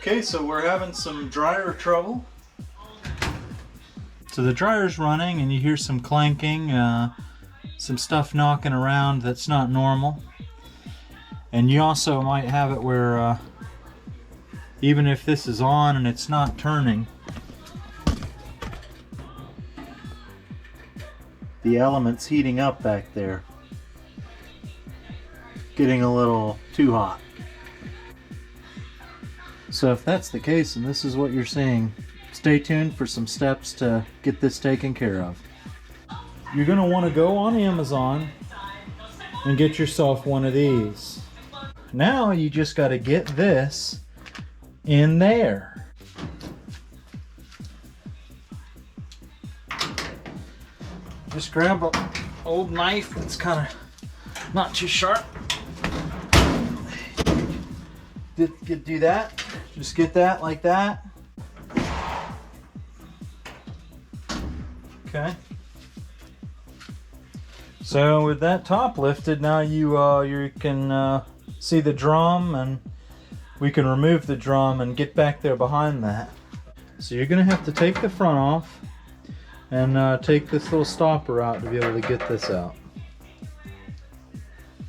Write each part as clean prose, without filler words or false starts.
Okay, so we're having some dryer trouble. So the dryer's running and you hear some clanking, some stuff knocking around that's not normal. And you also might have it where even if this is on and it's not turning, the element's heating up back there, getting a little too hot. So if that's the case and this is what you're seeing, stay tuned for some steps to get this taken care of. You're going to want to go on Amazon and get yourself one of these. Now you just got to get this in there. Just grab an old knife that's kind of not too sharp. Do that. Just get that like that. Okay. So with that top lifted, now you can see the drum, and we can remove the drum and get back there behind that. So you're going to have to take the front off and take this little stopper out to be able to get this out.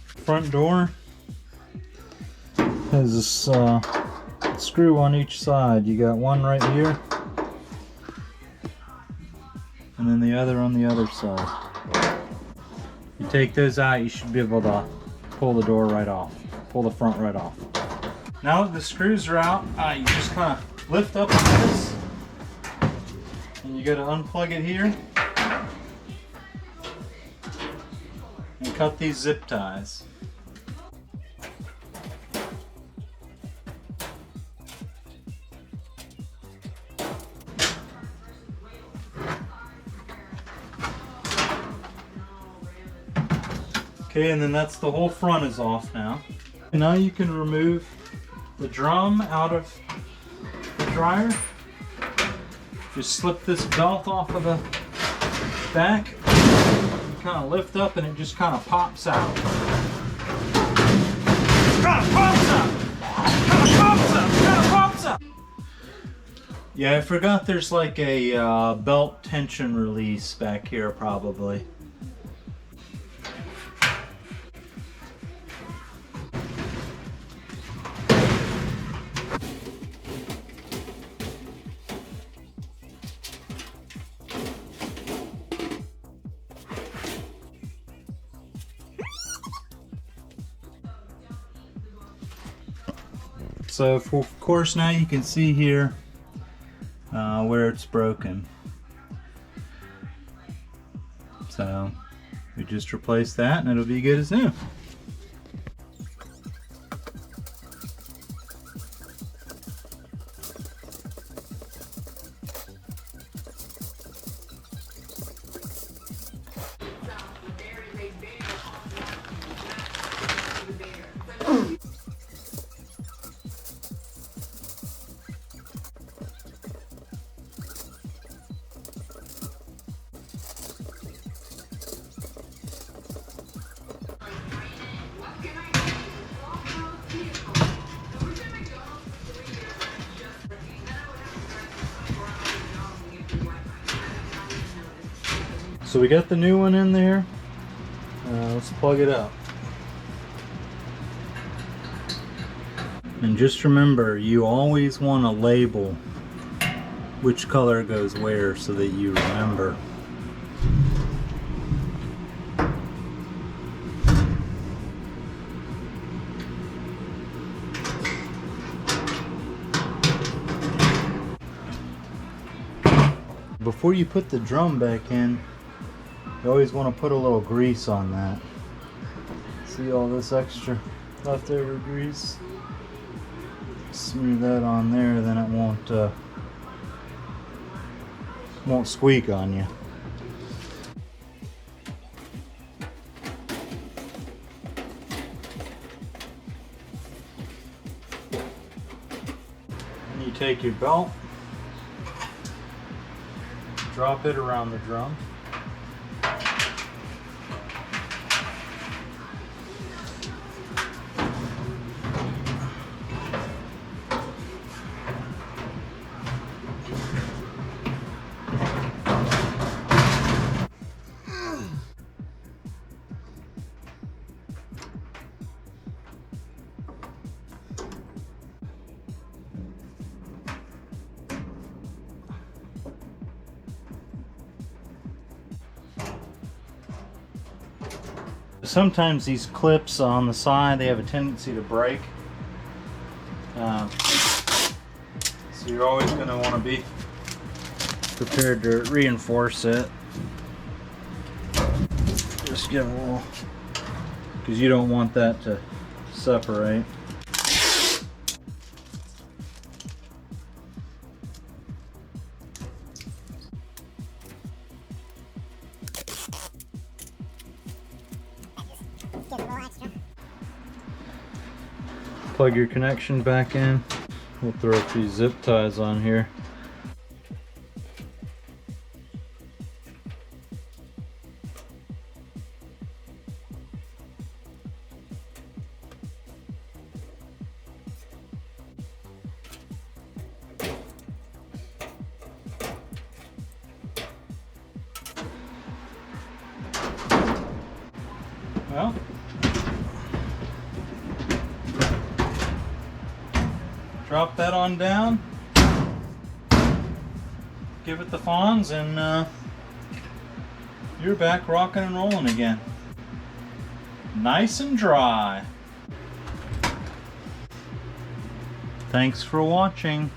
Front door has this screw on each side. You got one right here and then the other on the other side. You take those out, you should be able to pull the door right off, pull the front right off. Now that the screws are out, you just kind of lift up this and you got to unplug it here and cut these zip ties. Okay, and then that's the whole front is off now. And now you can remove the drum out of the dryer. Just slip this belt off of the back. You kind of lift up and it just kind of pops out. Kind of pops out! Kind of pops out! Kind of pops out! Yeah, I forgot there's like a belt tension release back here probably. So of course now you can see here where it's broken. So we just replace that and it'll be good as new. So we got the new one in there. Let's plug it up. And just remember, you always want to label which color goes where so that you remember. Before you put the drum back in, you always want to put a little grease on that. See all this extra leftover grease? Smear that on there, then it won't squeak on you. And you take your belt, drop it around the drum. Sometimes these clips on the side, they have a tendency to break. So you're always going to want to be prepared to reinforce it. Just give a little, because you don't want that to separate. Plug your connection back in. We'll throw a few zip ties on here. Well, drop that on down, give it the fawns, and you're back rocking and rolling again. Nice and dry. Thanks for watching.